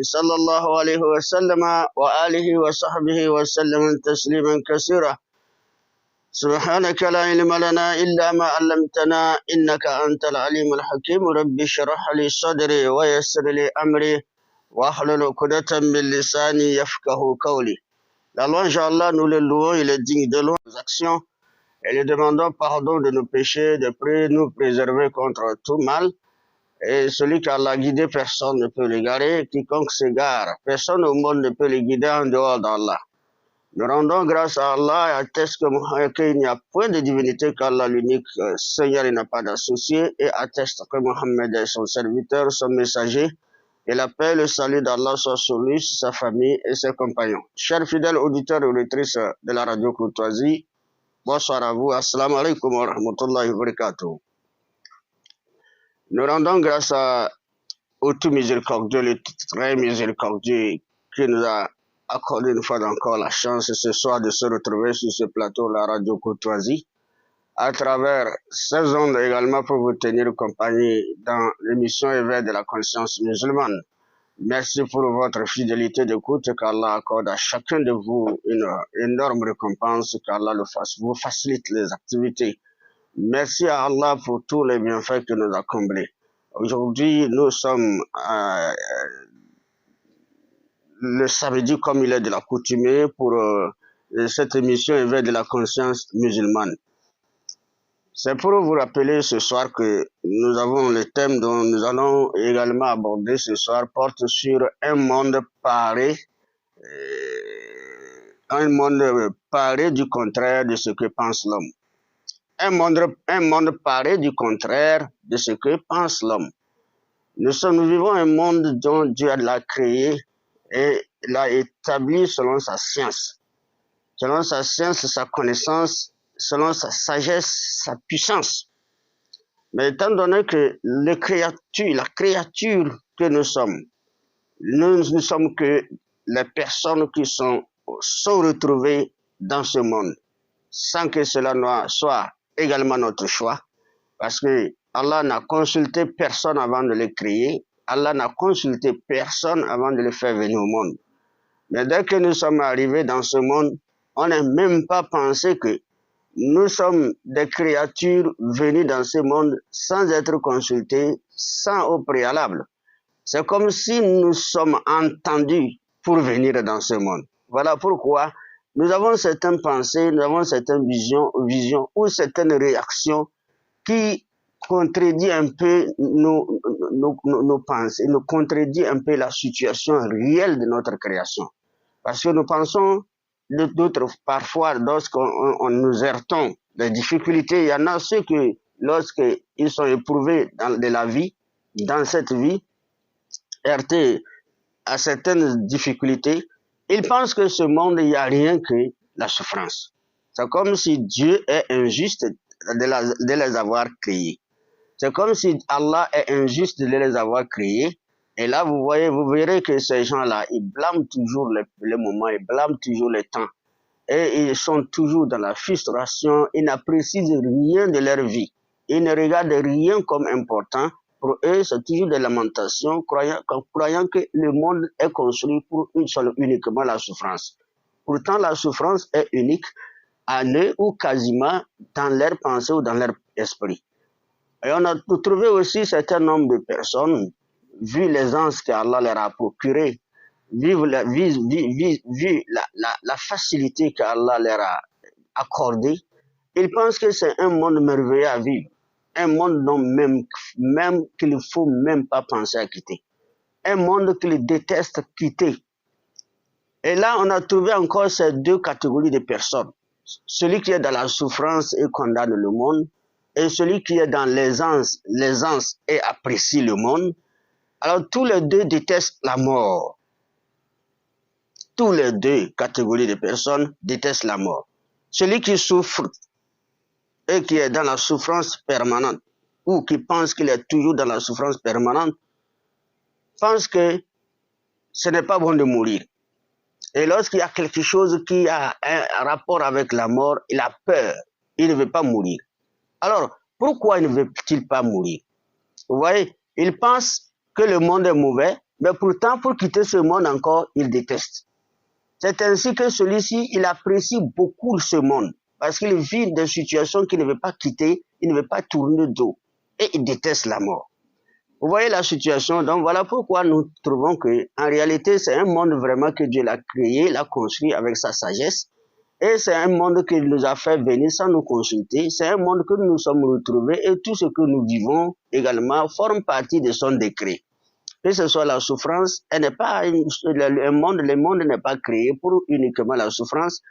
صلى الله عليه وسلم وآله وصحبه وسلم تسليما كثيرا. سبحانك لا علم لنا إلا ما علمتنا إنك أنت العليم الحكيم. رب اشرح لي صدري ويسر لي أمري واحلل عقدة من لساني يفقه قولي. La loi, Inch'Allah, nous le louons, il est digne de nos actions et lui demandons pardon de nos péchés, de prier, nous préserver contre tout mal. Et celui qui Allah guidé, personne ne peut l'égarer. Quiconque s'égare, personne au monde ne peut le guider en dehors d'Allah. Nous rendons grâce à Allah et atteste qu'il n'y a point de divinité qu'Allah, l'unique Seigneur, il n'a pas d'associé, et atteste que Mohammed est son serviteur, son messager, et la paix et le salut d'Allah soit sur lui, sur sa famille et ses compagnons. Chers fidèles auditeurs et auditrices de la radio Courtoisie, bonsoir à vous. Assalamu alaikum wa rahmatullahi wa barakatuh. Nous rendons grâce au tout miséricordieux, le très miséricordieux, qui nous a accordé une fois encore la chance ce soir de se retrouver sur ce plateau, la radio Courtoisie, à travers ces ondes également pour vous tenir compagnie dans l'émission Éveil de la conscience musulmane. Merci pour votre fidélité d'écoute, qu'Allah accorde à chacun de vous une énorme récompense, qu'Allah vous facilite les activités. Merci à Allah pour tous les bienfaits que nous a comblés. Aujourd'hui, nous sommes le samedi, comme il est de l'accoutumée, pour cette émission Éveil de la conscience musulmane. C'est pour vous rappeler ce soir que nous avons le thème dont nous allons également aborder ce soir, porte sur un monde paré du contraire de ce que pense l'homme. Un monde paré du contraire de ce que pense l'homme. Nous vivons un monde dont Dieu l'a créé et l'a établi selon sa science. Selon sa science, sa connaissance, selon sa sagesse, sa puissance. Mais étant donné que la créature que nous sommes, nous ne sommes que les personnes qui sont retrouvées dans ce monde, sans que cela soit également notre choix, parce que Allah n'a consulté personne avant de le créer, Allah n'a consulté personne avant de le faire venir au monde. Mais dès que nous sommes arrivés dans ce monde, on n'a même pas pensé que nous sommes des créatures venues dans ce monde sans être consultés, sans au préalable. C'est comme si nous sommes entendus pour venir dans ce monde. Voilà pourquoi nous avons certaines pensées, nous avons certaines visions ou certaines réactions qui contredisent un peu nos pensées, nous contredisent un peu la situation réelle de notre création. Parce que nous pensons d'autres, parfois, lorsqu'on nous heurtons des difficultés, il y en a ceux que, lorsqu'ils sont éprouvés dans cette vie, heurtés à certaines difficultés, ils pensent que ce monde, il n'y a rien que la souffrance. C'est comme si Dieu est injuste de les avoir créés. C'est comme si Allah est injuste de les avoir créés. Et là, vous verrez que ces gens-là, ils blâment toujours les moments, ils blâment toujours le temps. Et ils sont toujours dans la frustration, ils n'apprécient rien de leur vie. Ils ne regardent rien comme important. Pour eux, c'est toujours des lamentations, croyant que le monde est construit pour uniquement la souffrance. Pourtant, la souffrance est unique à eux ou quasiment dans leur pensée ou dans leur esprit. Et on a trouvé aussi un certain nombre de personnes, vu l'aisance qu'Allah leur a procurée, vu la facilité qu'Allah leur a accordée, ils pensent que c'est un monde merveilleux à vivre. Un monde dont même qu'il ne faut même pas penser à quitter. Un monde qu'ils détestent quitter. Et là, on a trouvé encore ces deux catégories de personnes. Celui qui est dans la souffrance et condamne le monde, et celui qui est dans l'aisance et apprécie le monde. Alors, tous les deux détestent la mort. Tous les deux catégories de personnes détestent la mort. Celui qui souffre et qui est dans la souffrance permanente, ou qui pense qu'il est toujours dans la souffrance permanente, pense que ce n'est pas bon de mourir. Et lorsqu'il y a quelque chose qui a un rapport avec la mort, il a peur, il ne veut pas mourir. Alors, pourquoi il ne veut-il pas mourir? Vous voyez, il pense que le monde est mauvais, Mais pourtant, pour quitter ce monde encore, il déteste. C'est ainsi que celui-ci, il apprécie beaucoup ce monde, parce qu'il vit des situations qu'il ne veut pas quitter, il ne veut pas tourner de dos, et il déteste la mort. Vous voyez la situation, donc voilà pourquoi nous trouvons que, en réalité, c'est un monde vraiment que Dieu l'a créé, l'a construit avec sa sagesse, et c'est un monde qu'il nous a fait venir sans nous consulter, c'est un monde que nous nous sommes retrouvés, et tout ce que nous vivons également forme partie de son décret. Que ce soit la souffrance, elle n'est pas le monde n'est pas créé pour uniquement la souffrance.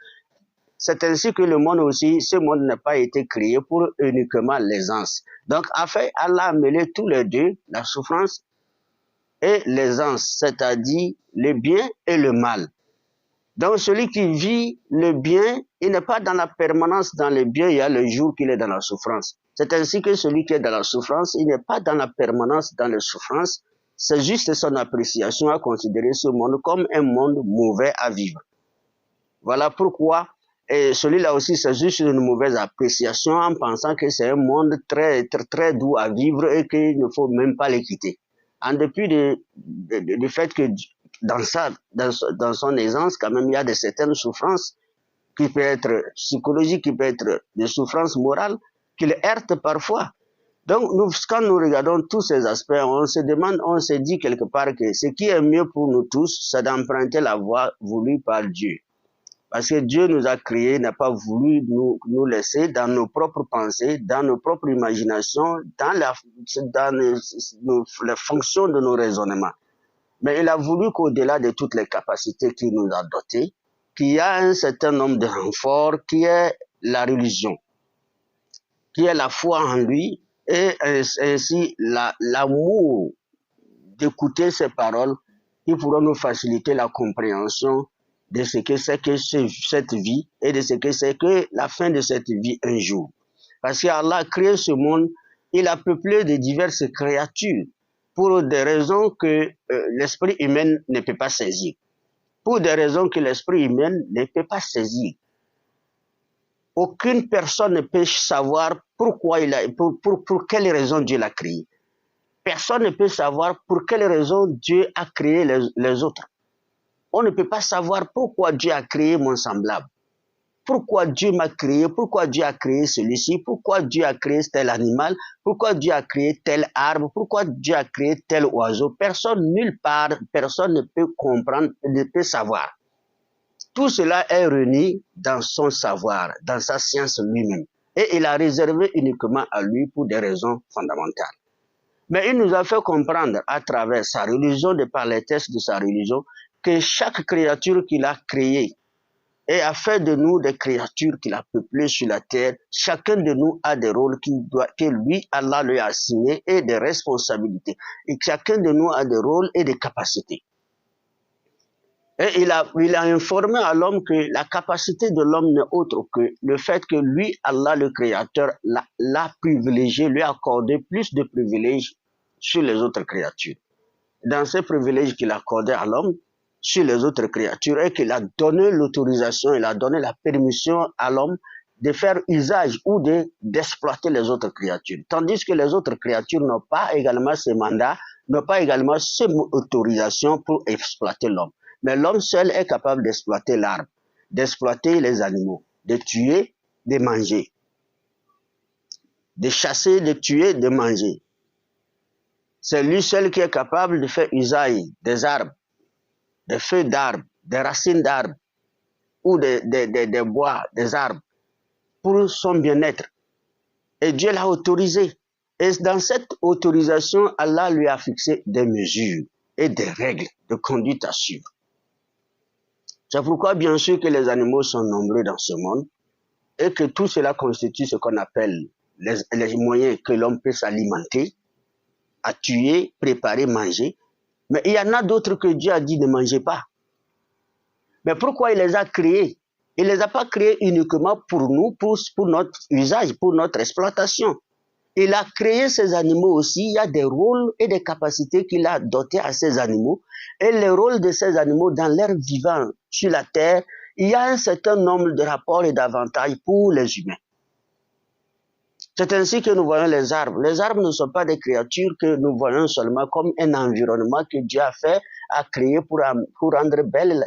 C'est ainsi que le monde aussi, ce monde n'a pas été créé pour uniquement l'aisance. Donc, afin, Allah a mêlé tous les deux, la souffrance et l'aisance, c'est-à-dire le bien et le mal. Donc, celui qui vit le bien, il n'est pas dans la permanence dans le bien, il y a le jour qu'il est dans la souffrance. C'est ainsi que celui qui est dans la souffrance, il n'est pas dans la permanence dans la souffrance. C'est juste son appréciation à considérer ce monde comme un monde mauvais à vivre. Voilà pourquoi, et celui-là aussi, c'est juste une mauvaise appréciation en pensant que c'est un monde très, très, très doux à vivre et qu'il ne faut même pas le quitter. En dépit du fait que dans son aisance, quand même, il y a de certaines souffrances qui peuvent être psychologiques, qui peuvent être des souffrances morales, qui le heurtent parfois. Donc, quand nous regardons tous ces aspects, on se demande, on se dit quelque part que ce qui est mieux pour nous tous, c'est d'emprunter la voie voulue par Dieu. Parce que Dieu nous a créés, n'a pas voulu nous laisser dans nos propres pensées, dans nos propres imaginations, dans les fonctions de nos raisonnements. Mais il a voulu qu'au-delà de toutes les capacités qu'il nous a dotées, qu'il y a un certain nombre de renforts qui est la religion, qui est la foi en lui, et ainsi l'amour d'écouter ses paroles qui pourront nous faciliter la compréhension de ce que c'est que cette vie et de ce que c'est que la fin de cette vie un jour. Parce qu'Allah a créé ce monde, il a peuplé de diverses créatures pour des raisons que l'esprit humain ne peut pas saisir. Pour des raisons que l'esprit humain ne peut pas saisir. Aucune personne ne peut savoir pourquoi pour quelle raison Dieu l'a créé. Personne ne peut savoir pour quelle raison Dieu a créé les autres. On ne peut pas savoir pourquoi Dieu a créé mon semblable. Pourquoi Dieu m'a créé, pourquoi Dieu a créé celui-ci, pourquoi Dieu a créé tel animal, pourquoi Dieu a créé tel arbre, pourquoi Dieu a créé tel oiseau. Personne, nulle part, personne ne peut comprendre, ne peut savoir. Tout cela est réuni dans son savoir, dans sa science lui-même. Et il a réservé uniquement à lui pour des raisons fondamentales. Mais il nous a fait comprendre à travers sa religion, de par les textes de sa religion, que chaque créature qu'il a créée et a fait de nous des créatures qu'il a peuplées sur la terre, chacun de nous a des rôles que lui, Allah lui a assignés et des responsabilités. Et chacun de nous a des rôles et des capacités. Et il a informé à l'homme que la capacité de l'homme n'est autre que le fait que lui, Allah le Créateur, l'a privilégié, lui a accordé plus de privilèges sur les autres créatures. Dans ces privilèges qu'il a accordés à l'homme, sur les autres créatures, et qu'il a donné l'autorisation, il a donné la permission à l'homme de faire usage ou d'exploiter les autres créatures. Tandis que les autres créatures n'ont pas également ce mandat, n'ont pas également cette autorisation pour exploiter l'homme. Mais l'homme seul est capable d'exploiter l'arbre, d'exploiter les animaux, de tuer, de manger, de chasser, de tuer, de manger. C'est lui seul qui est capable de faire usage des arbres, des feuilles d'arbres, des racines d'arbres ou des bois, des arbres pour son bien-être. Et Dieu l'a autorisé. Et dans cette autorisation, Allah lui a fixé des mesures et des règles de conduite à suivre. C'est pourquoi, bien sûr, que les animaux sont nombreux dans ce monde et que tout cela constitue ce qu'on appelle les moyens que l'homme peut s'alimenter, à tuer, préparer, manger. Mais il y en a d'autres que Dieu a dit ne mangez pas. Mais pourquoi il les a créés? Il ne les a pas créés uniquement pour nous, pour notre usage, pour notre exploitation. Il a créé ces animaux aussi, il y a des rôles et des capacités qu'il a dotés à ces animaux. Et les rôles de ces animaux dans l'air vivant sur la terre, il y a un certain nombre de rapports et d'avantages pour les humains. C'est ainsi que nous voyons les arbres. Les arbres ne sont pas des créatures que nous voyons seulement comme un environnement que Dieu a créé pour rendre belle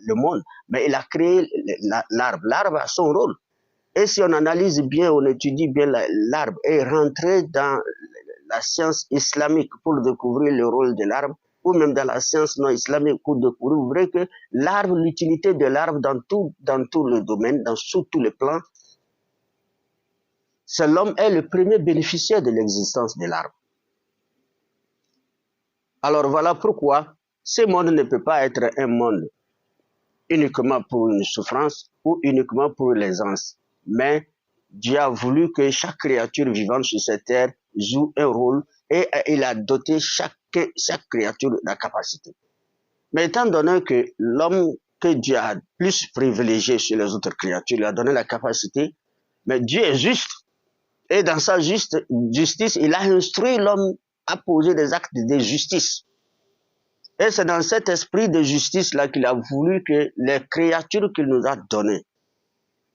le monde. Mais il a créé l'arbre. L'arbre a son rôle. Et si on analyse bien, on étudie bien l'arbre et rentrer dans la science islamique pour découvrir le rôle de l'arbre, ou même dans la science non islamique pour découvrir, vous verrez que l'arbre, l'utilité de l'arbre dans tout le domaine, dans tous les plans, c'est l'homme est le premier bénéficiaire de l'existence de l'arbre. Alors voilà pourquoi ce monde ne peut pas être un monde uniquement pour une souffrance ou uniquement pour l'aisance. Mais Dieu a voulu que chaque créature vivante sur cette terre joue un rôle et il a doté chaque créature de la capacité. Mais étant donné que l'homme que Dieu a plus privilégié sur les autres créatures, lui a donné la capacité, mais Dieu est juste. Et dans sa justice, il a instruit l'homme à poser des actes de justice. Et c'est dans cet esprit de justice-là qu'il a voulu que les créatures qu'il nous a données,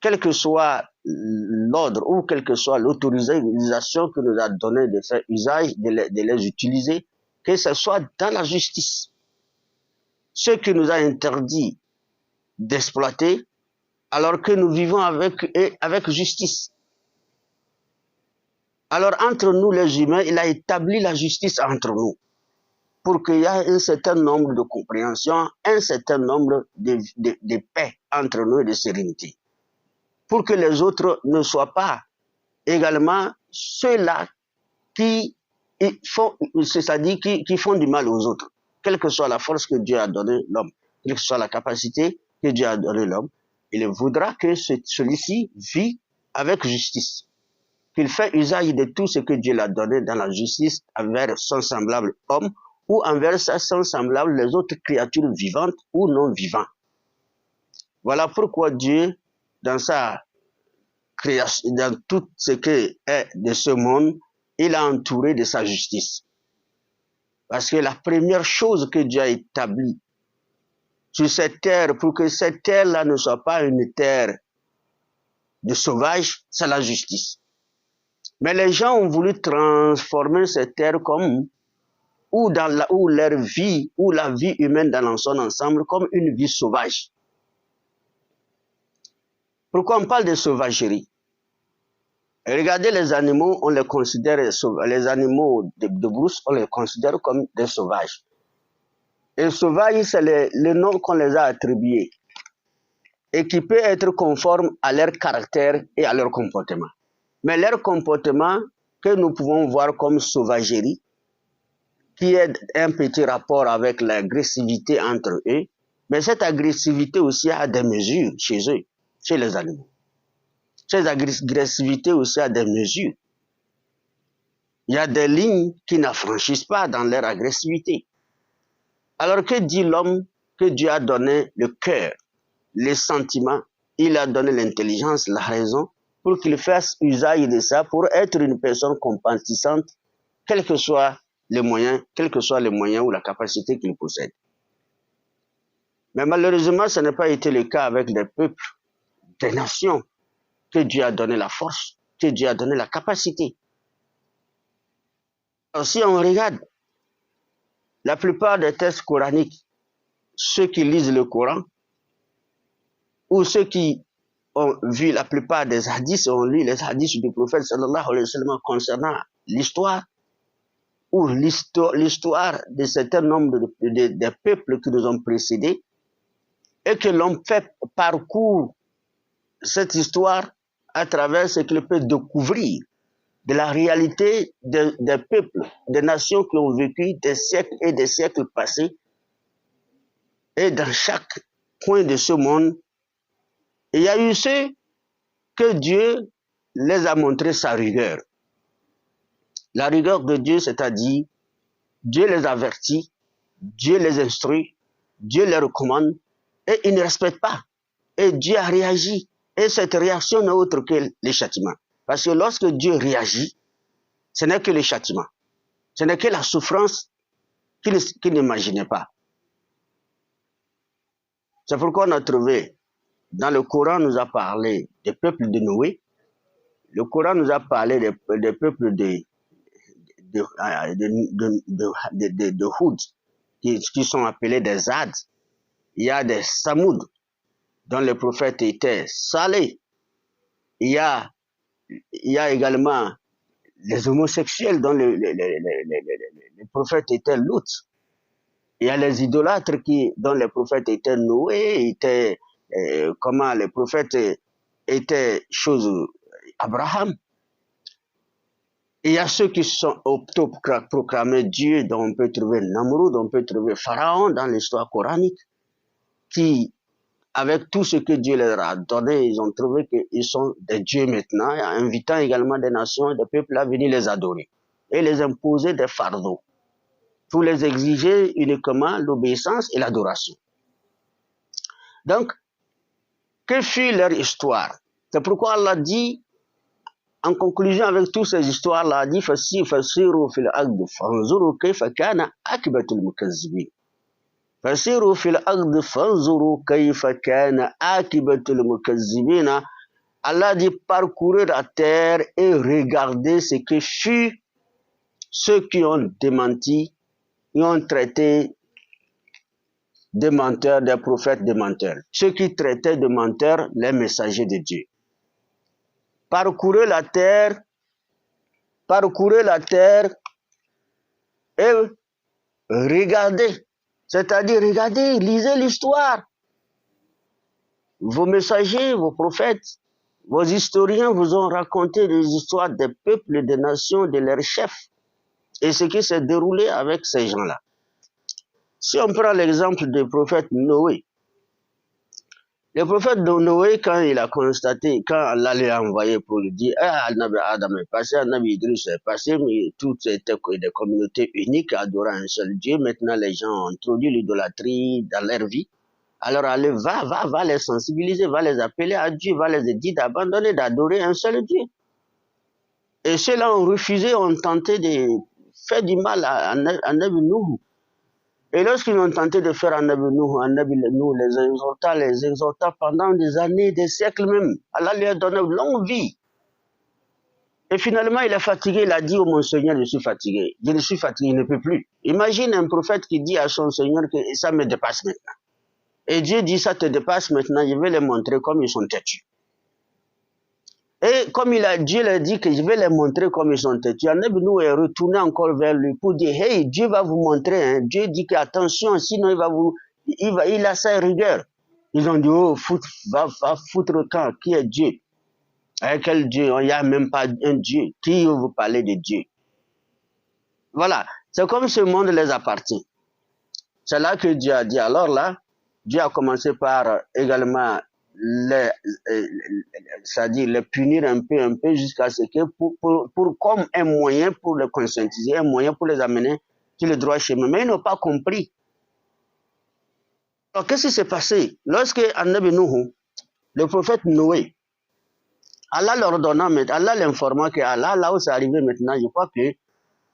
quel que soit l'ordre ou quelle que soit l'autorisation qu'il nous a donnée de faire usage, de les utiliser, que ce soit dans la justice. Ce qui nous a interdit d'exploiter, alors que nous vivons avec justice. Alors, entre nous, les humains, il a établi la justice entre nous pour qu'il y ait un certain nombre de compréhension, un certain nombre de paix entre nous et de sérénité. Pour que les autres ne soient pas également ceux-là qui font, c'est-à-dire qui font du mal aux autres. Quelle que soit la force que Dieu a donnée l'homme, quelle que soit la capacité que Dieu a donnée l'homme, il voudra que celui-ci vit avec justice. Qu'il fait usage de tout ce que Dieu l'a donné dans la justice envers son semblable homme ou envers son semblable les autres créatures vivantes ou non vivantes. Voilà pourquoi Dieu, dans sa création, dans tout ce qui est de ce monde, il a entouré de sa justice. Parce que la première chose que Dieu a établie sur cette terre, pour que cette terre-là ne soit pas une terre de sauvages, c'est la justice. Mais les gens ont voulu transformer cette terre comme, ou leur vie, ou la vie humaine dans son ensemble, comme une vie sauvage. Pourquoi on parle de sauvagerie? Regardez les animaux, on les considère, les animaux de brousse, on les considère comme des sauvages. Et sauvage, c'est le nom qu'on les a attribués et qui peut être conforme à leur caractère et à leur comportement. Mais leur comportement, que nous pouvons voir comme sauvagerie, qui est un petit rapport avec l'agressivité entre eux, mais cette agressivité aussi a des mesures chez eux, chez les animaux. Cette agressivité aussi a des mesures. Il y a des lignes qui n'affranchissent pas dans leur agressivité. Alors que dit l'homme? Que Dieu a donné le cœur, les sentiments, il a donné l'intelligence, la raison, pour qu'il fasse usage de ça, pour être une personne compatissante, quels que soient les moyens ou la capacité qu'il possède. Mais malheureusement, ce n'a pas été le cas avec les peuples, des nations, que Dieu a donné la force, que Dieu a donné la capacité. Alors, si on regarde la plupart des textes coraniques, ceux qui lisent le Coran, ou ceux qui ont vu la plupart des hadiths, ont lu les hadiths du prophète sallallahu alayhi wa sallam concernant l'histoire, ou l'histoire de certains nombres de peuples qui nous ont précédés, et que l'on fait parcours cette histoire à travers ce qu'il peut découvrir de la réalité des peuples, des nations qui ont vécu des siècles et des siècles passés. Et dans chaque coin de ce monde, il y a eu ceux que Dieu les a montré sa rigueur. La rigueur de Dieu, c'est-à-dire, Dieu les avertit, Dieu les instruit, Dieu les recommande, et ils ne respectent pas. Et Dieu a réagi. Et cette réaction n'est autre que le châtiment. Parce que lorsque Dieu réagit, ce n'est que le châtiment. Ce n'est que la souffrance qu'il n'imaginait pas. C'est pourquoi on a trouvé, dans le Coran, nous a parlé des peuples de Noé, Le Coran nous a parlé des peuples de Houd, qui sont appelés des Ad. Il y a des Samoud, dont le prophète était Saleh. Il y a également les homosexuels, dont le prophète était Lut. Il y a les idolâtres dont le prophète était Noé, comment le prophète était Abraham. Il y a ceux qui sont autoproclamés Dieu, dont on peut trouver Namrud, on peut trouver Pharaon dans l'histoire coranique, qui, avec tout ce que Dieu leur a donné, ils ont trouvé qu'ils sont des dieux maintenant, invitant également des nations et des peuples à venir les adorer et les imposer des fardeaux pour les exiger uniquement l'obéissance et l'adoration. Donc, que fut leur histoire? C'est pourquoi Allah dit, en conclusion avec toutes ces histoires-là, il dit فَسِيرُوا فِي الْأَرْضِ فَانْظُرُوا كَيْفَ كَانَ عَاقِبَةُ الْمُكَذِّبِينَ فَسِيرُوا فِي الْأَرْضِ فَانْظُرُوا كَيْفَ كَانَ عَاقِبَةُ الْمُكَذِّبِينَ. Allah dit parcourez la terre et regardez ce que fut ceux qui ont démenti, qui ont traité de menteurs, des prophètes de menteurs, ceux qui traitaient de menteurs les messagers de Dieu. Parcourez la terre et regardez, c'est-à-dire regardez, lisez l'histoire. Vos messagers, vos prophètes, vos historiens vous ont raconté des histoires des peuples, des nations, de leurs chefs et ce qui s'est déroulé avec ces gens-là. Si on prend l'exemple du prophète Noé, le prophète de Noé, quand il a constaté, quand Allah l'a envoyé pour lui dire, Nabi Adam est passé, Nabi Idriss est passé, mais toutes étaient des communautés uniques adorant un seul Dieu. Maintenant, les gens ont introduit l'idolâtrie dans leur vie. Alors, allez, va les sensibiliser, va les appeler à Dieu, va les dire d'abandonner, d'adorer un seul Dieu. Et ceux-là ont refusé, ont tenté de faire du mal à Nabi Nuh. Et lorsqu'ils ont tenté de faire Nabi Nuh, les exhorta pendant des années, des siècles même. Allah lui a donné une longue vie. Et finalement, il est fatigué, il a dit, oh mon Seigneur, je suis fatigué, je ne peux plus. Imagine un prophète qui dit à son Seigneur que ça me dépasse maintenant. Et Dieu dit, ça te dépasse maintenant, je vais les montrer comme ils sont têtus. Et comme Dieu l'a dit que je vais les montrer comme ils sont têtus, Nabi Nuh est retourné encore vers lui pour dire, hey, Dieu va vous montrer, hein. Dieu dit que attention, sinon il a sa rigueur. Ils ont dit, oh, va foutre le camp, qui est Dieu? Quel Dieu? Il n'y a même pas un Dieu. Qui vous parler de Dieu? Voilà, c'est comme ce monde les appartient. C'est là que Dieu a dit, alors là, Dieu a commencé par également c'est-à-dire les punir un peu jusqu'à ce que comme un moyen pour les conscientiser, un moyen pour les amener sur le droit chemin. Mais ils n'ont pas compris. Alors qu'est-ce qui s'est passé? Lorsque Nabi Nuh, le prophète Noé, Allah leur donnant, Allah l'informant que Allah, là où c'est arrivé maintenant, je crois que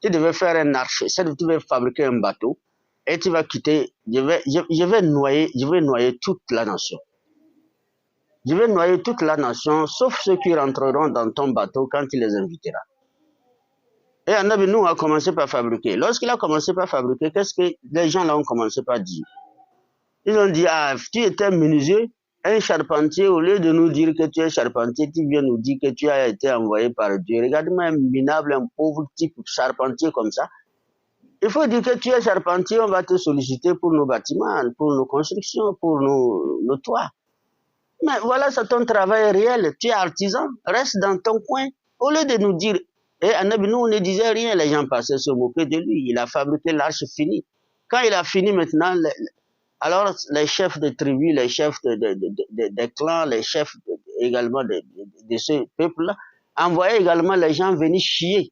tu devais faire un arche, tu devais fabriquer un bateau et tu vas quitter, je vais noyer toute la nation. Je vais noyer toute la nation, sauf ceux qui rentreront dans ton bateau quand tu les inviteras. Et Nabi Nuh a commencé par fabriquer. Lorsqu'il a commencé par fabriquer, qu'est-ce que les gens là ont commencé par dire? Ils ont dit, tu étais menuisier, un charpentier, au lieu de nous dire que tu es charpentier, tu viens nous dire que tu as été envoyé par Dieu. Regarde-moi un minable, un pauvre type charpentier comme ça. Il faut dire que tu es charpentier, on va te solliciter pour nos bâtiments, pour nos constructions, pour nos toits. Mais voilà, c'est ton travail réel. Tu es artisan, reste dans ton coin. Au lieu de nous dire, et nous, on ne disait rien, les gens passaient se moquer de lui. Il a fabriqué l'arche finie. Quand il a fini maintenant, alors les chefs de tribus, les chefs des clans, les chefs également de ce peuple-là, envoyaient également les gens venir chier,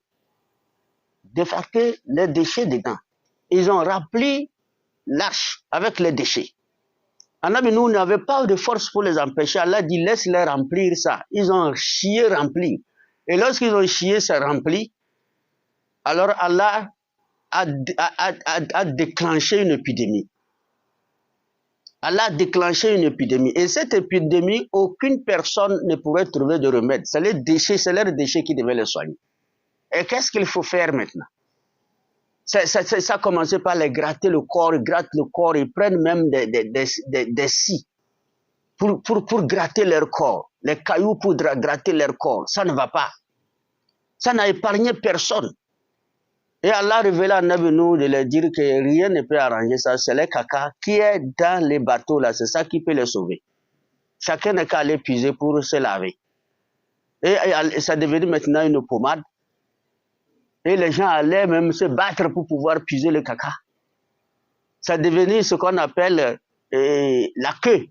défarquer les déchets dedans. Ils ont rempli l'arche avec les déchets. Nabi Nuh n'avait pas de force pour les empêcher. Allah dit, laisse-les remplir ça. Ils ont chié, rempli. Et lorsqu'ils ont chié, c'est rempli. Alors Allah a déclenché une épidémie. Allah a déclenché une épidémie. Et cette épidémie, aucune personne ne pouvait trouver de remède. C'est les déchets, c'est leurs déchets qui devaient les soigner. Et qu'est-ce qu'il faut faire maintenant? Ça a commencé par les gratter le corps, ils grattent le corps, ils prennent même des scies pour gratter leur corps, les cailloux pour gratter leur corps. Ça ne va pas. Ça n'a épargné personne. Et Allah a révélé à Nabi Nuh de leur dire que rien ne peut arranger ça. C'est les caca qui est dans les bateaux là, c'est ça qui peut les sauver. Chacun n'a qu'à aller puiser pour se laver. Et ça devient maintenant une pommade. Et les gens allaient même se battre pour pouvoir puiser le caca. Ça devenait ce qu'on appelle la queue.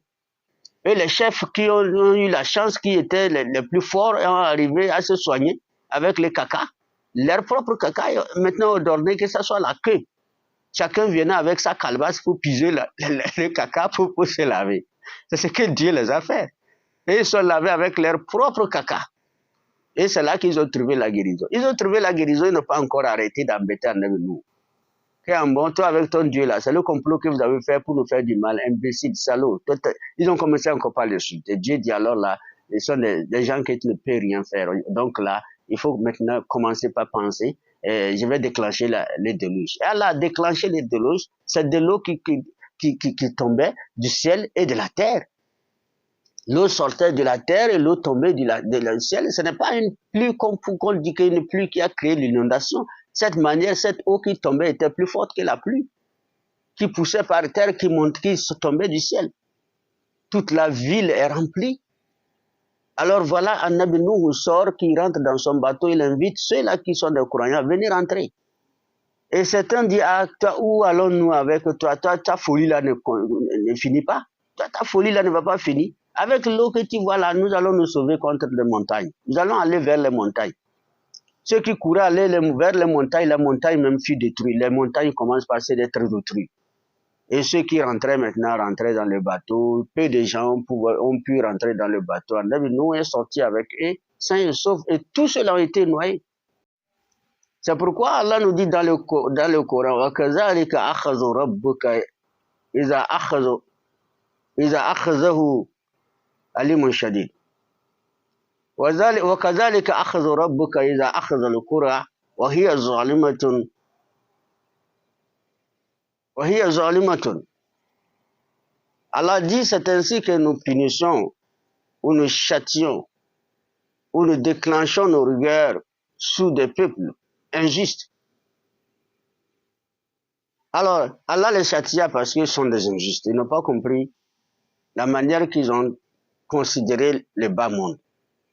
Et les chefs qui ont eu la chance, qui étaient les plus forts, ont arrivé à se soigner avec le caca. Leur propre caca, maintenant, on ordonne que ce soit la queue. Chacun venait avec sa calebasse pour puiser le caca pour se laver. C'est ce que Dieu les a fait. Et ils sont lavés avec leur propre caca. Et c'est là qu'ils ont trouvé la guérison. Ils ont trouvé la guérison, ils n'ont pas encore arrêté d'embêter avec nous. Bon, toi avec ton Dieu là, c'est le complot que vous avez fait pour nous faire du mal, imbécile, salaud. Ils ont commencé encore par l'insulter. Dieu dit alors là, ils sont des gens qui ne peuvent rien faire. Donc là, il faut maintenant commencer par penser, je vais déclencher les déluges. Et Allah a déclenché les déluges, c'est de l'eau qui tombait du ciel et de la terre. L'eau sortait de la terre et l'eau tombait du ciel. Ce n'est pas une pluie qu'on dit qu'une pluie qui a créé l'inondation. Cette manière, cette eau qui tombait était plus forte que la pluie, qui poussait par terre, qui tombait du ciel. Toute la ville est remplie. Alors voilà, un Nabi Nuh sort, qui rentre dans son bateau, il invite ceux-là qui sont des croyants à venir rentrer. Et certains disent, ah, où allons-nous avec toi? Ta folie là ne finit pas. Ta folie là ne va pas finir. Avec l'eau que tu vois là, nous allons nous sauver contre les montagnes. Nous allons aller vers les montagnes. Ceux qui couraient aller vers les montagnes même furent détruites. Les montagnes commencent par d'être détruites. Et ceux qui rentraient maintenant rentraient dans le bateau. Peu de gens ont pu rentrer dans le bateau. Nous est sorti avec eux, sains et saufs, et tous ceux-là ont été noyés. C'est pourquoi Allah nous dit dans le Coran, وَكَذَلِكَ أَخَذُ رَبُّكَ إِذَا أَخَذَهُ أَلِيمٌ شَدِيدٌ وَكَذَلِكَ أَخَذُ رَبُّكَ إِذَا أَخَذَ الْقُرَى وَهِيَ ظَالِمَةٌ. Allah dit, c'est ainsi que nous punissons, ou nous châtions, ou nous déclenchons nos rigueurs sous des peuples injustes. Alors, Allah les châtia parce qu'ils sont des injustes. Ils n'ont pas compris la manière qu'ils ont considéré le bas monde.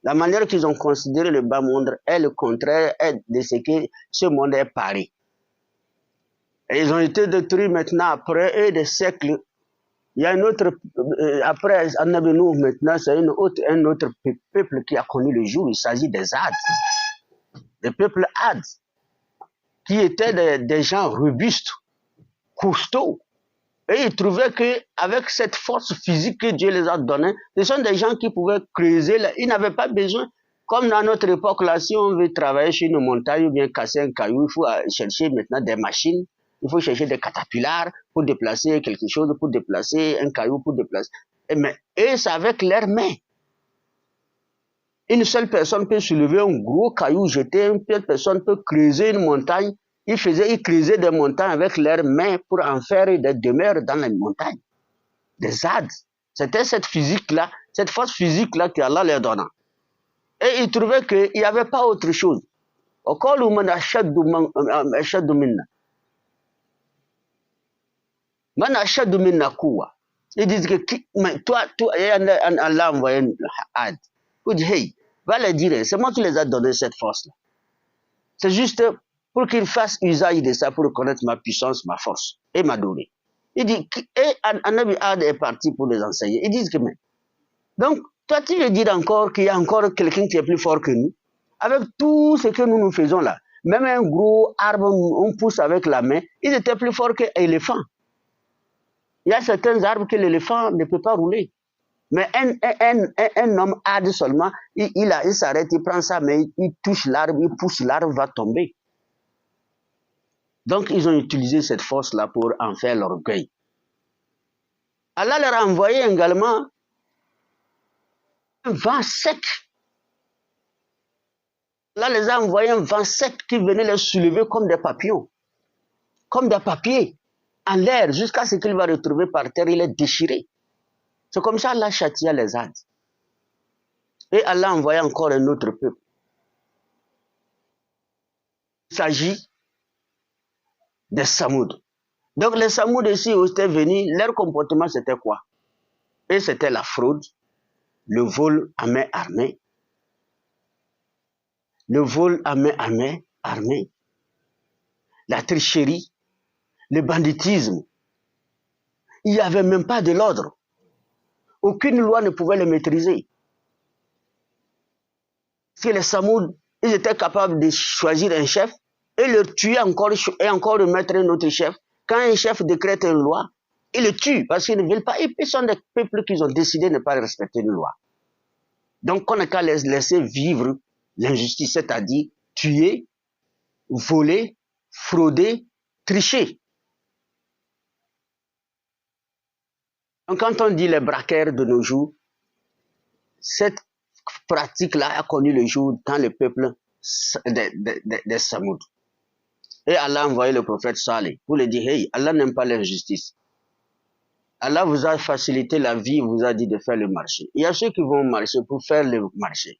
La manière qu'ils ont considéré le bas monde est le contraire de ce que ce monde est paré. Et ils ont été détruits maintenant après des siècles. Il y a une autre, après Nabi Nuh maintenant, c'est un autre peuple qui a connu le jour. Il s'agit des Hades. Des peuples Hades, qui étaient des gens robustes, costauds. Et ils trouvaient qu'avec cette force physique que Dieu les a donnée, ce sont des gens qui pouvaient creuser. Ils n'avaient pas besoin, comme dans notre époque, là, si on veut travailler sur une montagne ou bien casser un caillou, il faut chercher maintenant des machines. Il faut chercher des catapillars pour déplacer quelque chose, pour déplacer un caillou, pour déplacer. Et c'est avec leurs mains. Une seule personne peut soulever un gros caillou, jeter, une seule personne peut creuser une montagne. Ils creusaient des montagnes avec leurs mains pour en faire des demeures dans les montagnes. Des Hades. C'était cette physique-là, cette force physique-là qu'Allah leur donna. Et ils trouvaient qu'il n'y avait pas autre chose. Ils disent que toi, Allah a envoyé un Hades. Il dit, hey, va les dire, c'est moi qui les a donné cette force-là. C'est juste pour qu'ils fassent usage de ça pour reconnaître ma puissance, ma force et m'adorer. Il dit, et Nabi Hades est parti pour les enseigner. Ils disent que, mais, donc, toi, tu veux dire encore qu'il y a encore quelqu'un qui est plus fort que nous, avec tout ce que nous faisons là. Même un gros arbre, on pousse avec la main, ils étaient plus forts que l'éléphant. Il y a certains arbres que l'éléphant ne peut pas rouler. Mais un homme Hades seulement, il s'arrête, il prend sa main, il touche l'arbre, il pousse l'arbre, va tomber. Donc, ils ont utilisé cette force-là pour en faire l'orgueil. Allah leur a envoyé également un vent sec. Allah les a envoyé un vent sec qui venait les soulever comme des papillons, comme des papiers en l'air, jusqu'à ce qu'il va retrouver par terre, il est déchiré. C'est comme ça Allah châtia les Ad. Et Allah a envoyé encore un autre peuple. Il s'agit des Samoud. Donc les Samoud ici où étaient venus, leur comportement c'était quoi? Et c'était la fraude, le vol à main armée, le vol à main armée, la tricherie, le banditisme. Il n'y avait même pas de l'ordre. Aucune loi ne pouvait le maîtriser. Si les Samoud, ils étaient capables de choisir un chef et le tuer encore et encore remettre un autre chef. Quand un chef décrète une loi, ils le tuent parce qu'ils ne veulent pas. Et puis, ce sont des peuples qui ont décidé de ne pas respecter une loi. Donc, on n'a qu'à les laisser vivre l'injustice, c'est-à-dire tuer, voler, frauder, tricher. Donc, quand on dit les braqueurs de nos jours, cette pratique-là a connu le jour dans le peuple des Samoud. Et Allah a envoyé le prophète Saleh pour lui dire, hey, Allah n'aime pas l'injustice. Allah vous a facilité la vie, vous a dit de faire le marché. Il y a ceux qui vont marcher pour faire le marché.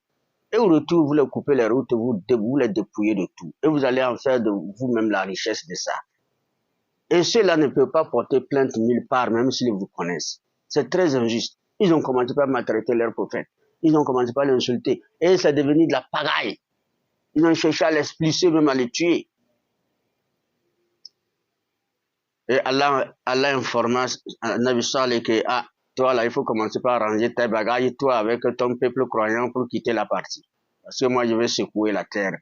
Et au retour, vous leur coupez les routes, vous les dépouillez de tout. Et vous allez en faire de vous-même la richesse de ça. Et ceux-là ne peuvent pas porter plainte nulle part, même s'ils vous connaissent. C'est très injuste. Ils ont commencé par maltraiter leur prophète. Ils ont commencé par l'insulter. Et c'est devenu de la pagaille. Ils ont cherché à l'expulser, même à les tuer. Et Allah informa Nabi Saleh que, toi là, il faut commencer par ranger tes bagages, toi avec ton peuple croyant pour quitter la partie. Parce que moi, je vais secouer la terre.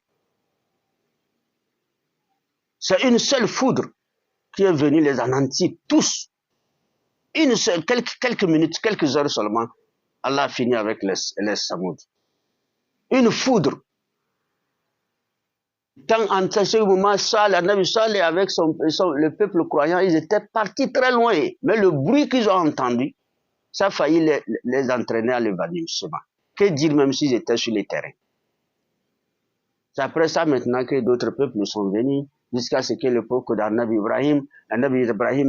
C'est une seule foudre qui est venue les anéantir tous. Une seule, quelques minutes, quelques heures seulement, Allah a fini avec les Samoud. Une foudre. Tant en ce moment, Nabi Saleh avec le peuple croyant, ils étaient partis très loin. Mais le bruit qu'ils ont entendu, ça a failli les entraîner à l'évanouissement. Que dire même s'ils étaient sur les terrains? C'est après ça maintenant que d'autres peuples sont venus, jusqu'à ce que l'époque d'Anabi Ibrahim,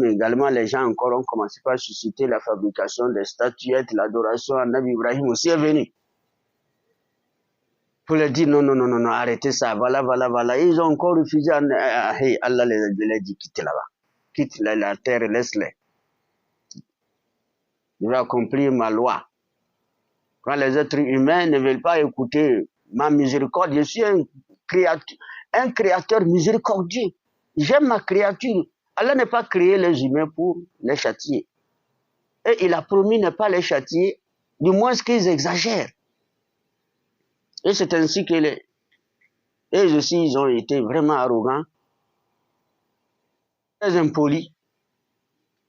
également, les gens encore ont commencé par susciter la fabrication des statuettes, l'adoration. Anabi Ibrahim aussi est venu. Pour leur dire non, arrêtez ça, voilà. Ils ont encore refusé, Allah les dit quittez là-bas. Quitte la terre, laisse-les. Je vais accomplir ma loi. Quand les êtres humains ne veulent pas écouter ma miséricorde, je suis un créateur miséricordieux. J'aime ma créature. Allah n'a pas créé les humains pour les châtier. Et il a promis ne pas les châtier, du moins qu'ils exagèrent. Et c'est ainsi que eux aussi, ils ont été vraiment arrogants, très impolis.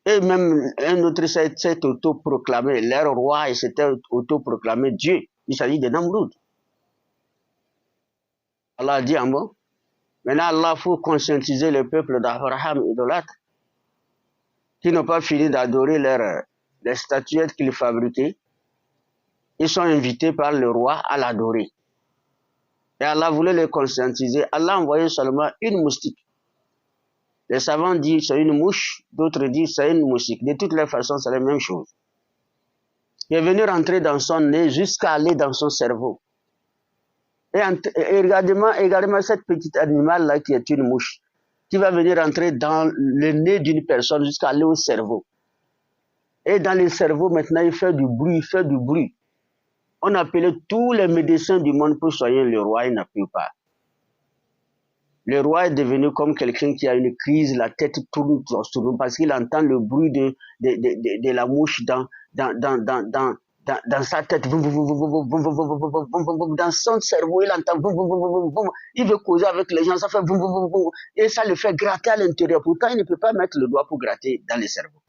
Et même un autre s'est autoproclamé, leur roi, et s'était autoproclamé Dieu. Il s'agit de Namroud. Allah a dit en bon. Maintenant, Allah faut conscientiser le peuple d'Abraham idolâtre, qui n'ont pas fini d'adorer les statuettes qu'ils fabriquaient. Ils sont invités par le roi à l'adorer. Et Allah voulait les conscientiser. Allah a envoyé seulement une moustique. Les savants disent c'est une mouche, d'autres disent c'est une moustique. De toutes les façons, c'est la même chose. Il est venu rentrer dans son nez jusqu'à aller dans son cerveau. Et également cette petite animal-là qui est une mouche, qui va venir rentrer dans le nez d'une personne jusqu'à aller au cerveau. Et dans le cerveau, maintenant, il fait du bruit. On appelait tous les médecins du monde pour soigner le roi, il n'a pu pas. Le roi est devenu comme quelqu'un qui a une crise, la tête tourne parce qu'il entend le bruit de la mouche dans sa tête. Dans son cerveau, il entend. Il veut causer avec les gens, ça fait. Et ça le fait gratter à l'intérieur. Pourtant, il ne peut pas mettre le doigt pour gratter dans le cerveau.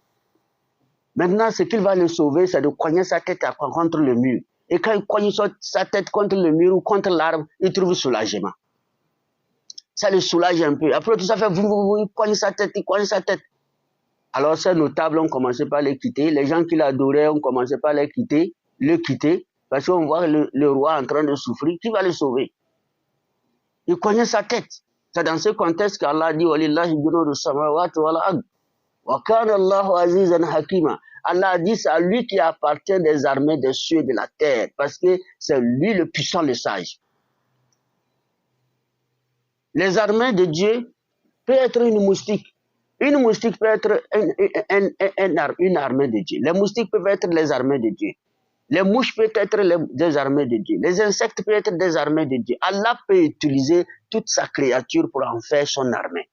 Maintenant, ce qu'il va le sauver, c'est de cogner sa tête contre le mur. Et quand il cogne sa tête contre le mur ou contre l'arbre, il trouve soulagement. Ça le soulage un peu. Après tout ça fait, il cogne sa tête. Alors ces notables ont commencé par les quitter. Les gens qui l'adoraient ont commencé par le quitter, parce qu'on voit le roi en train de souffrir. Qui va le sauver? Il connaît sa tête. C'est dans ce contexte qu'Allah dit Walillahi junudu samawati wal ard. Wa kana Allahu azizan hakima. Allah dit c'est à lui qui appartient des armées des cieux et de la terre, parce que c'est lui le puissant, le sage. Les armées de Dieu peuvent être une moustique. Une moustique peut être une armée de Dieu. Les moustiques peuvent être les armées de Dieu. Les mouches peuvent être des armées de Dieu. Les insectes peuvent être des armées de Dieu. Allah peut utiliser toute sa créature pour en faire son armée.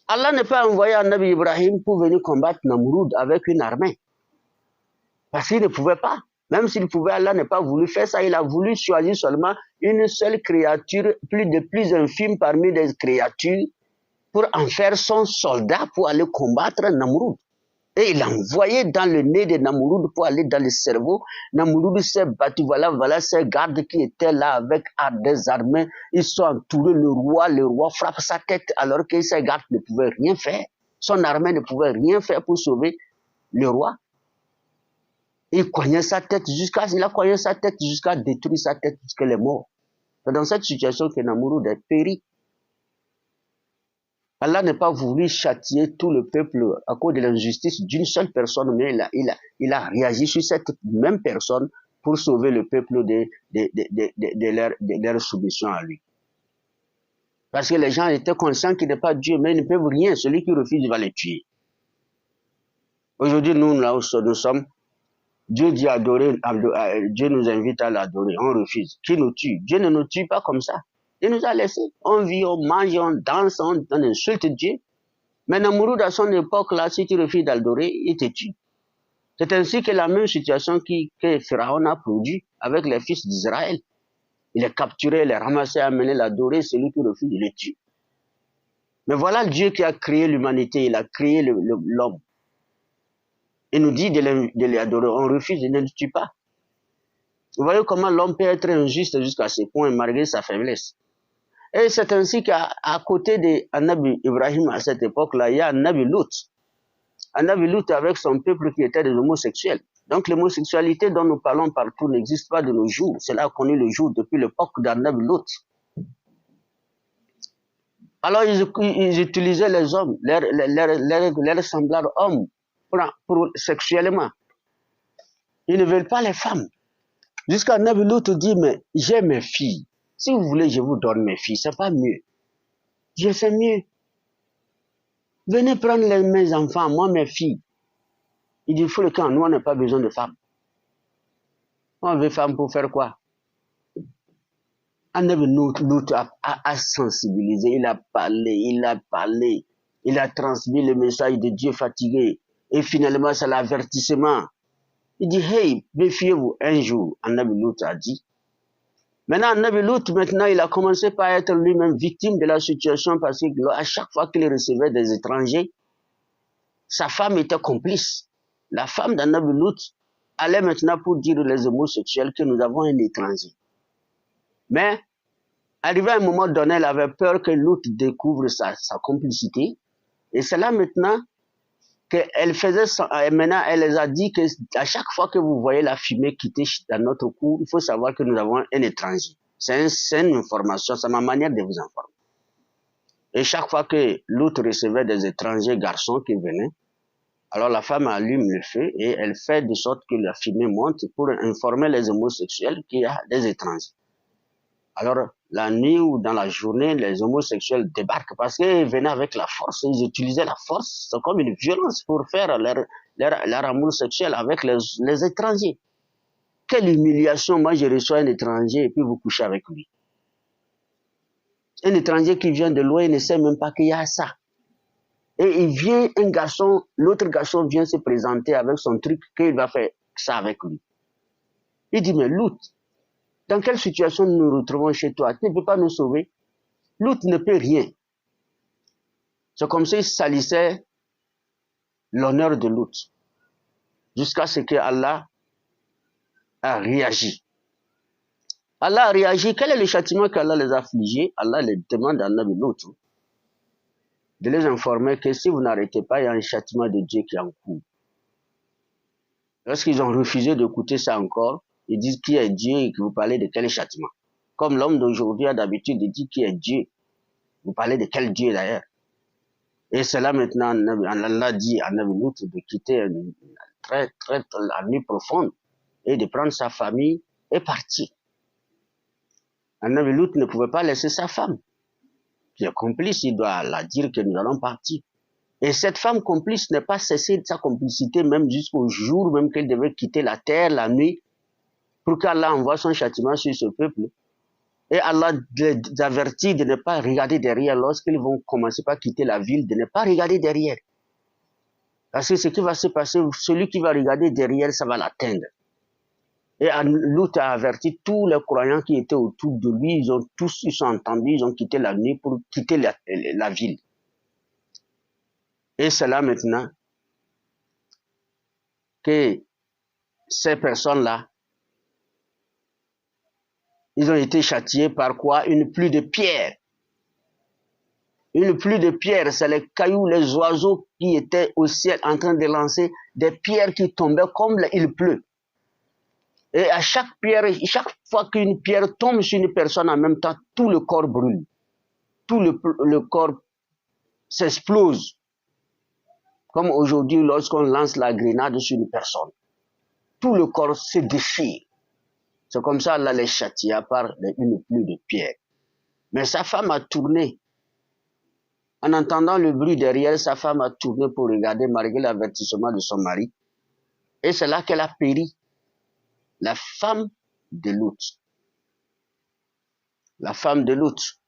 Allah n'a pas envoyé un Nabi Ibrahim pour venir combattre Namroud avec une armée. Parce qu'il ne pouvait pas. Même s'il pouvait, Allah n'a pas voulu faire ça. Il a voulu choisir seulement une seule créature, plus infime parmi les créatures, pour en faire son soldat pour aller combattre Namroud. Et il l'a envoyé dans le nez de Namroud pour aller dans le cerveau. Namroud s'est battu, voilà ces gardes qui étaient là avec des armées. Ils sont entourés, le roi frappe sa tête alors que ces gardes ne pouvaient rien faire. Son armée ne pouvait rien faire pour sauver le roi. Il a cogné sa tête jusqu'à détruire sa tête jusqu'à les morts. C'est dans cette situation que Namroud est péri. Allah n'a pas voulu châtier tout le peuple à cause de l'injustice d'une seule personne, mais il a réagi sur cette même personne pour sauver le peuple de leur soumission à lui. Parce que les gens étaient conscients qu'il n'est pas Dieu, mais ils ne peuvent rien. Celui qui refuse, il va les tuer. Aujourd'hui, nous, là où nous sommes, Dieu dit adorer, Dieu nous invite à l'adorer, on refuse. Qui nous tue? Dieu ne nous tue pas comme ça. Il nous a laissés. On vit, on mange, on danse, on insulte Dieu. Mais Namroud, à son époque, là, si tu refuses d'adorer, il te tue. C'est ainsi que la même situation que Pharaon a produit avec les fils d'Israël. Il les capturait, les ramassait, amenait l'adorer, celui qui refuse, il les tue. Mais voilà Dieu qui a créé l'humanité, il a créé l'homme. Il nous dit de l'adorer, on refuse, il ne le tue pas. Vous voyez comment l'homme peut être injuste jusqu'à ce point, malgré sa faiblesse. Et c'est ainsi qu'à côté de Nabi Ibrahim à cette époque-là, il y a Nabi Lut. Nabi Lut avec son peuple qui était des homosexuels. Donc l'homosexualité dont nous parlons partout n'existe pas de nos jours. Cela a connu le jour depuis l'époque d'Nabi Lut. Alors ils utilisaient les hommes, leurs semblables hommes pour sexuellement. Ils ne veulent pas les femmes. Jusqu'à Nabi Lut dit, mais j'ai mes filles. Si vous voulez, je vous donne mes filles. C'est pas mieux. Je sais mieux. Venez prendre mes enfants, moi mes filles. Il dit, il faut le camp, nous on n'a pas besoin de femmes. On veut femmes pour faire quoi? Nabi Lut a sensibilisé, il a parlé, il a transmis le message de Dieu fatigué. Et finalement, c'est l'avertissement. Il dit, hey, méfiez-vous. Un jour, Nabi Lut a dit. Maintenant, Nabi Lut, il a commencé par être lui-même victime de la situation parce qu'à chaque fois qu'il recevait des étrangers, sa femme était complice. La femme d'Nabi Lut allait maintenant pour dire aux homosexuels que nous avons un étranger. Mais, arrivé à un moment donné, elle avait peur que Lut découvre sa complicité. Et c'est là maintenant qu'elle faisait ça. Maintenant, elle les a dit qu'à chaque fois que vous voyez la fumée quitter dans notre cour, il faut savoir que nous avons un étranger. C'est une information, c'est ma manière de vous informer. Et chaque fois que Lut recevait des étrangers garçons qui venaient, alors la femme allume le feu et elle fait de sorte que la fumée monte pour informer les homosexuels qu'il y a des étrangers. Alors, la nuit ou dans la journée, les homosexuels débarquent parce qu'ils venaient avec la force, ils utilisaient la force, c'est comme une violence pour faire leur amour sexuel avec les étrangers. Quelle humiliation, moi je reçois un étranger et puis vous couchez avec lui. Un étranger qui vient de loin, il ne sait même pas qu'il y a ça. Et il vient, un garçon, l'autre garçon vient se présenter avec son truc qu'il va faire ça avec lui. Il dit, mais Lut, dans quelle situation nous nous retrouvons chez toi? Tu ne peux pas nous sauver? Lut ne peut rien. C'est comme s'il salissait l'honneur de Lut. Jusqu'à ce que Allah a réagi. Allah a réagi. Quel est le châtiment qu'Allah les a affligés? Allah les demande à Nabi Lut. de les informer que si vous n'arrêtez pas, il y a un châtiment de Dieu qui est en cours. Lorsqu'ils ont refusé d'écouter ça encore, ils disent qui est Dieu et que vous parlez de quel châtiment. Comme l'homme d'aujourd'hui a d'habitude de dire qui est Dieu. Vous parlez de quel Dieu d'ailleurs? Et cela maintenant, Allah dit à Nabi Lut de quitter la nuit profonde et de prendre sa famille et partir. Nabi Lut ne pouvait pas laisser sa femme, qui est complice, il doit la dire que nous allons partir. Et cette femme complice n'est pas cessée de sa complicité même jusqu'au jour même qu'elle devait quitter la terre la nuit pour qu'Allah envoie son châtiment sur ce peuple. Et Allah les avertit de ne pas regarder derrière lorsqu'ils vont commencer par quitter la ville, de ne pas regarder derrière. Parce que ce qui va se passer, celui qui va regarder derrière, ça va l'atteindre. Et Lut a averti tous les croyants qui étaient autour de lui, ils sont entendus, ils ont quitté la nuit pour quitter la ville. Et c'est là maintenant que ces personnes-là, ils ont été châtiés par quoi? Une pluie de pierres. Une pluie de pierres, c'est les cailloux, les oiseaux qui étaient au ciel en train de lancer des pierres qui tombaient comme il pleut. Et à chaque fois qu'une pierre tombe sur une personne en même temps, tout le corps brûle. Tout le corps s'explose. Comme aujourd'hui, lorsqu'on lance la grenade sur une personne. Tout le corps se déchire. C'est comme ça, Allah les châtia par une pluie de pierres. Mais sa femme a tourné. En entendant le bruit derrière, sa femme a tourné pour regarder malgré l'avertissement de son mari. Et c'est là qu'elle a péri. La femme de Lut. La femme de Lut.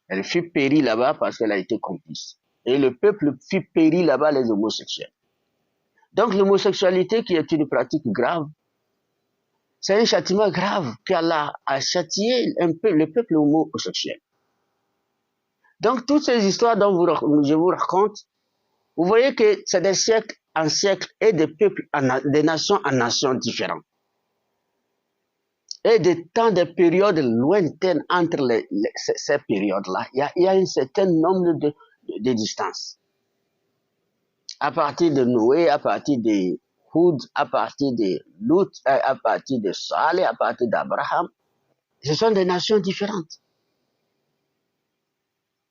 Elle fut périe là-bas parce qu'elle a été complice. Et le peuple fut péri là-bas, les homosexuels. Donc l'homosexualité qui est une pratique grave, c'est un châtiment grave qu'Allah a châtié le peuple homosexuel. Donc toutes ces histoires dont je vous raconte, vous voyez que c'est des siècles en siècles et des peuples, des nations en nations différentes. Et des temps, des périodes lointaines entre ces périodes-là, il y a un certain nombre de distances. À partir de Noé, à partir de Houd, à partir de Lut, à partir de Saleh, à partir d'Abraham, ce sont des nations différentes.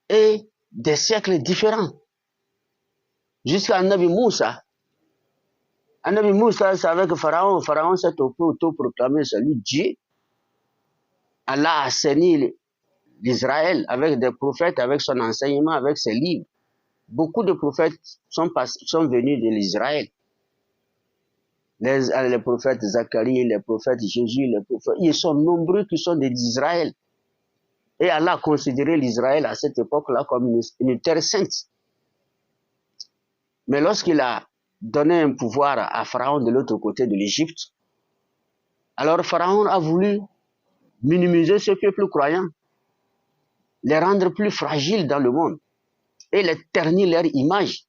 Et des siècles différents. Jusqu'à Nabi Moussa. Nabi Moussa, c'est avec Pharaon. Pharaon s'est auto-proclamé celui Dieu. Allah a assaini l'Israël avec des prophètes, avec son enseignement, avec ses livres. Beaucoup de prophètes sont venus de l'Israël. Les prophètes Zacharie, les prophètes Jésus, les prophètes, ils sont nombreux qui sont d'Israël. Et Allah a considéré l'Israël à cette époque-là comme une terre sainte. Mais lorsqu'il a donné un pouvoir à Pharaon de l'autre côté de l'Égypte, alors Pharaon a voulu minimiser ce peuple croyant, les rendre plus fragiles dans le monde et les ternir leur image.